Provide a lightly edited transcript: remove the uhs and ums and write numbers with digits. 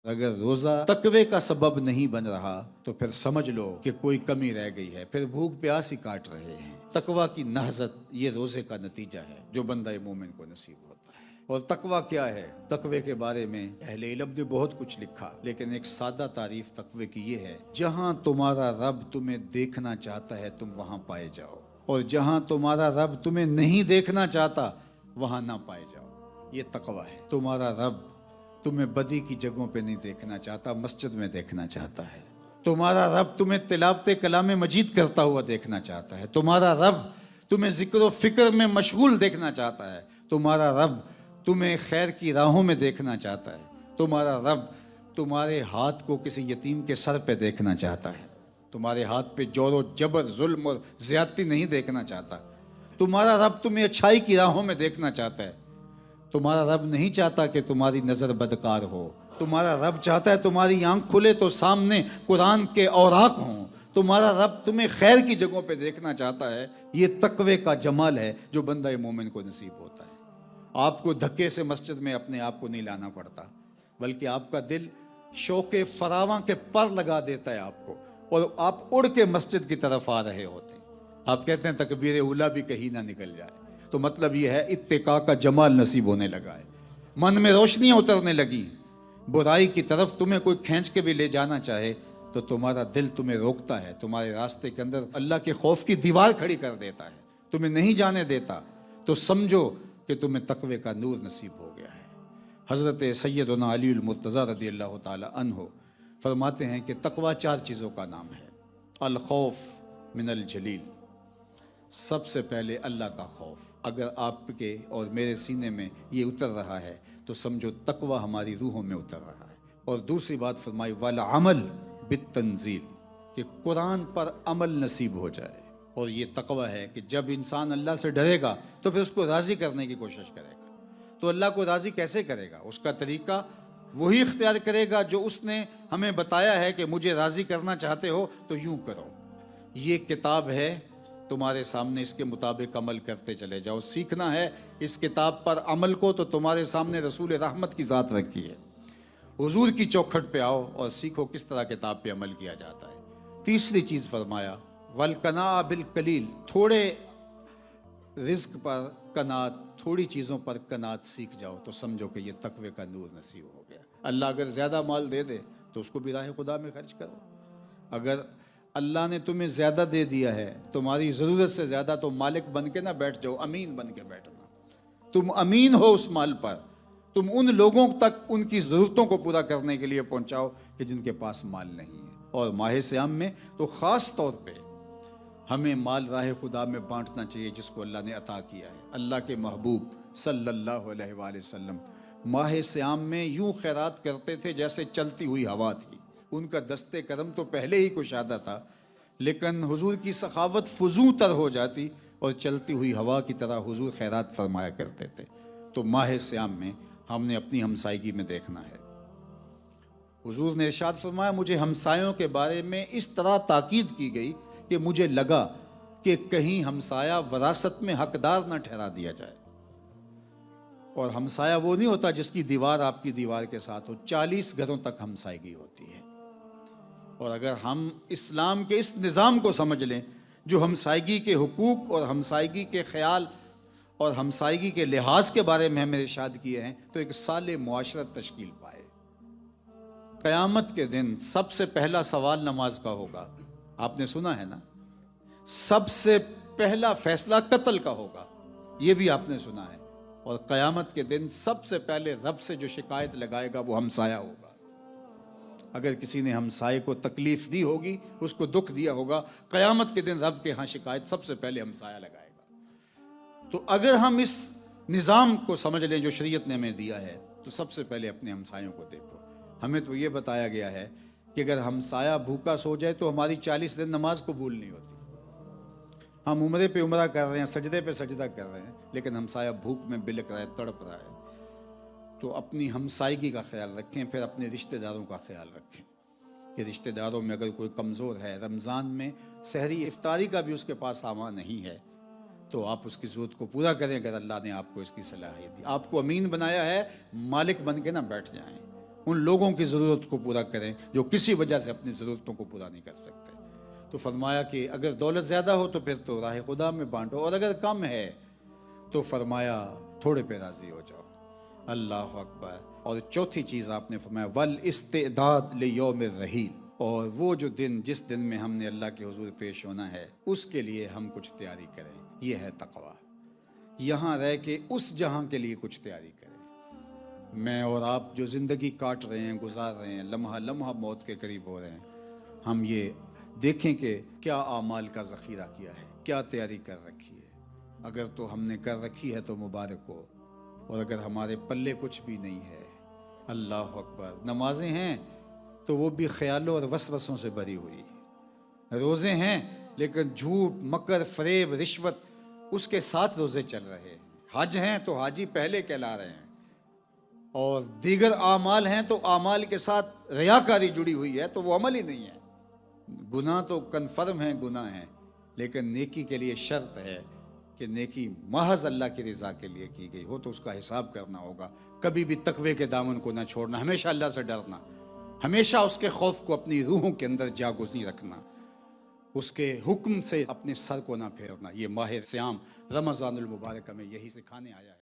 اگر روزہ تقوی کا سبب نہیں بن رہا تو پھر سمجھ لو کہ کوئی کمی رہ گئی ہے، پھر بھوک پیاس ہی کاٹ رہے ہیں۔ تقوی کی نہضت یہ روزے کا نتیجہ ہے جو بندہ مومن کو نصیب ہوتا ہے۔ اور تقوی کیا ہے؟ تقوی کے بارے میں اہل علم نے بہت کچھ لکھا، لیکن ایک سادہ تعریف تقوی کی یہ ہے: جہاں تمہارا رب تمہیں دیکھنا چاہتا ہے تم وہاں پائے جاؤ، اور جہاں تمہارا رب تمہیں نہیں دیکھنا چاہتا وہاں نہ پائے جاؤ۔ یہ تقوی ہے۔ تمہارا رب تمہیں بدی کی جگہوں پہ نہیں دیکھنا چاہتا، مسجد میں دیکھنا چاہتا ہے۔ تمہارا رب تمہیں تلاوت کلام مجید کرتا ہوا دیکھنا چاہتا ہے۔ تمہارا رب تمہیں ذکر و فکر میں مشغول دیکھنا چاہتا ہے۔ تمہارا رب تمہیں خیر کی راہوں میں دیکھنا چاہتا ہے۔ تمہارا رب تمہارے ہاتھ کو کسی یتیم کے سر پہ دیکھنا چاہتا ہے۔ تمہارے ہاتھ پہ جور و جبر، ظلم اور زیادتی نہیں دیکھنا چاہتا۔ تمہارا رب تمہیں اچھائی کی راہوں میں دیکھنا چاہتا ہے۔ تمہارا رب نہیں چاہتا کہ تمہاری نظر بدکار ہو۔ تمہارا رب چاہتا ہے تمہاری آنکھ کھلے تو سامنے قرآن کے اوراق ہوں۔ تمہارا رب تمہیں خیر کی جگہوں پہ دیکھنا چاہتا ہے۔ یہ تقوی کا جمال ہے جو بندہ مومن کو نصیب ہوتا ہے۔ آپ کو دھکے سے مسجد میں اپنے آپ کو نہیں لانا پڑتا، بلکہ آپ کا دل شوق فراواں کے پر لگا دیتا ہے آپ کو، اور آپ اڑ کے مسجد کی طرف آ رہے ہوتے ہیں۔ آپ کہتے ہیں تکبیر اولیٰ بھی کہیں نہ نکل جائے، تو مطلب یہ ہے اتقاء کا جمال نصیب ہونے لگا ہے، من میں روشنیاں اترنے لگی۔ برائی کی طرف تمہیں کوئی کھینچ کے بھی لے جانا چاہے تو تمہارا دل تمہیں روکتا ہے، تمہارے راستے کے اندر اللہ کے خوف کی دیوار کھڑی کر دیتا ہے، تمہیں نہیں جانے دیتا، تو سمجھو کہ تمہیں تقوی کا نور نصیب ہو گیا ہے۔ حضرت سیدنا علی المرتضیٰ رضی اللہ تعالی عنہ فرماتے ہیں کہ تقوی 4 چیزوں کا نام ہے۔ الخوف من الجلیل، سب سے پہلے اللہ کا خوف۔ اگر آپ کے اور میرے سینے میں یہ اتر رہا ہے تو سمجھو تقوی ہماری روحوں میں اتر رہا ہے۔ اور دوسری بات فرمائی والعمل بالتنزیل، کہ قرآن پر عمل نصیب ہو جائے۔ اور یہ تقوی ہے کہ جب انسان اللہ سے ڈرے گا تو پھر اس کو راضی کرنے کی کوشش کرے گا۔ تو اللہ کو راضی کیسے کرے گا؟ اس کا طریقہ وہی اختیار کرے گا جو اس نے ہمیں بتایا ہے کہ مجھے راضی کرنا چاہتے ہو تو یوں کرو۔ یہ کتاب ہے تمہارے سامنے، اس کے مطابق عمل کرتے چلے جاؤ۔ سیکھنا ہے اس کتاب پر عمل کو تو تمہارے سامنے رسول رحمت کی ذات رکھی ہے۔ حضور کی چوکھٹ پہ آؤ اور سیکھو کس طرح کتاب پہ عمل کیا جاتا ہے۔ تیسری چیز فرمایا والقناع بالقلیل، تھوڑے رزق پر قناعت، تھوڑی چیزوں پر قناعت سیکھ جاؤ تو سمجھو کہ یہ تقوی کا نور نصیب ہو گیا۔ اللہ اگر زیادہ مال دے دے تو اس کو بھی راہ خدا میں خرچ کرو۔ اگر اللہ نے تمہیں زیادہ دے دیا ہے، تمہاری ضرورت سے زیادہ، تو مالک بن کے نہ بیٹھ جاؤ، امین بن کے بیٹھنا۔ تم امین ہو اس مال پر، تم ان لوگوں تک ان کی ضرورتوں کو پورا کرنے کے لیے پہنچاؤ کہ جن کے پاس مال نہیں ہے۔ اور ماہ صیام میں تو خاص طور پہ ہمیں مال راہ خدا میں بانٹنا چاہیے جس کو اللہ نے عطا کیا ہے۔ اللہ کے محبوب صلی اللہ علیہ وآلہ وسلم ماہ صیام میں یوں خیرات کرتے تھے جیسے چلتی ہوئی ہوا تھی۔ ان کا دست کرم تو پہلے ہی کشادہ تھا، لیکن حضور کی سخاوت فزوں تر ہو جاتی اور چلتی ہوئی ہوا کی طرح حضور خیرات فرمایا کرتے تھے۔ تو ماہ صیام میں ہم نے اپنی ہمسائیگی میں دیکھنا ہے۔ حضور نے ارشاد فرمایا مجھے ہمسایوں کے بارے میں اس طرح تاکید کی گئی کہ مجھے لگا کہ کہیں ہمسایہ وراثت میں حقدار نہ ٹھہرا دیا جائے۔ اور ہمسایہ وہ نہیں ہوتا جس کی دیوار آپ کی دیوار کے ساتھ ہو، 40 گھروں تک ہمسائیگی ہوتی ہے۔ اور اگر ہم اسلام کے اس نظام کو سمجھ لیں جو ہمسائیگی کے حقوق اور ہمسائیگی کے خیال اور ہمسائیگی کے لحاظ کے بارے میں ہمیں ارشاد کیے ہیں، تو ایک صالح معاشرت تشکیل پائے۔ قیامت کے دن سب سے پہلا سوال نماز کا ہوگا، آپ نے سنا ہے نا؟ سب سے پہلا فیصلہ قتل کا ہوگا، یہ بھی آپ نے سنا ہے۔ اور قیامت کے دن سب سے پہلے رب سے جو شکایت لگائے گا وہ ہمسایہ ہوگا۔ اگر کسی نے ہمسائے کو تکلیف دی ہوگی، اس کو دکھ دیا ہوگا، قیامت کے دن رب کے ہاں شکایت سب سے پہلے ہمسایہ لگائے گا۔ تو اگر ہم اس نظام کو سمجھ لیں جو شریعت نے ہمیں دیا ہے تو سب سے پہلے اپنے ہمسایوں کو دیکھو۔ ہمیں تو یہ بتایا گیا ہے کہ اگر ہمسایہ بھوکا سو جائے تو ہماری 40 دن نماز قبول نہیں ہوتی۔ ہم عمرے پہ عمرہ کر رہے ہیں، سجدے پہ سجدہ کر رہے ہیں، لیکن ہمسایہ بھوک میں بلک رہا ہے، تڑپ رہا ہے۔ تو اپنی ہمسائیگی کا خیال رکھیں، پھر اپنے رشتہ داروں کا خیال رکھیں کہ رشتہ داروں میں اگر کوئی کمزور ہے، رمضان میں سحری افطاری کا بھی اس کے پاس سامان نہیں ہے، تو آپ اس کی ضرورت کو پورا کریں اگر اللہ نے آپ کو اس کی صلاحیت دی۔ آپ کو امین بنایا ہے، مالک بن کے نہ بیٹھ جائیں۔ ان لوگوں کی ضرورت کو پورا کریں جو کسی وجہ سے اپنی ضرورتوں کو پورا نہیں کر سکتے. تو فرمایا کہ اگر دولت زیادہ ہو تو پھر تو راہ خدا میں بانٹو، اور اگر کم ہے تو فرمایا تھوڑے پہ راضی ہو جاؤ. اللہ اکبر. اور چوتھی چیز آپ نے فرمایا والاستعداد لیوم الرحیل، اور وہ جو دن جس دن میں ہم نے اللہ کے حضور پیش ہونا ہے اس کے لیے ہم کچھ تیاری کریں. یہ ہے تقویٰ. یہاں رہ کے اس جہاں کے لیے کچھ تیاری کریں. میں اور آپ جو زندگی کاٹ رہے ہیں، گزار رہے ہیں، لمحہ لمحہ موت کے قریب ہو رہے ہیں، ہم یہ دیکھیں کہ کیا اعمال کا ذخیرہ کیا ہے، کیا تیاری کر رکھی ہے. اگر تو ہم نے کر رکھی ہے تو مبارک ہو، اور اگر ہمارے پلے کچھ بھی نہیں ہے، اللہ اکبر. نمازیں ہیں تو وہ بھی خیالوں اور وسوسوں سے بھری ہوئی. روزے ہیں لیکن جھوٹ، مکر، فریب، رشوت اس کے ساتھ روزے چل رہے ہیں. حج ہیں تو حاجی پہلے کہلا رہے ہیں، اور دیگر اعمال ہیں تو اعمال کے ساتھ ریاکاری جڑی ہوئی ہے تو وہ عمل ہی نہیں ہے. گناہ تو کنفرم ہیں، گناہ ہیں، لیکن نیکی کے لیے شرط ہے کہ نیکی محض اللہ کی رضا کے لیے کی گئی ہو تو اس کا حساب کرنا ہوگا. کبھی بھی تقوی کے دامن کو نہ چھوڑنا، ہمیشہ اللہ سے ڈرنا، ہمیشہ اس کے خوف کو اپنی روحوں کے اندر جاگزیں رکھنا، اس کے حکم سے اپنے سر کو نہ پھیرنا. یہ ماہ صیام رمضان المبارک میں یہی سکھانے آیا ہے.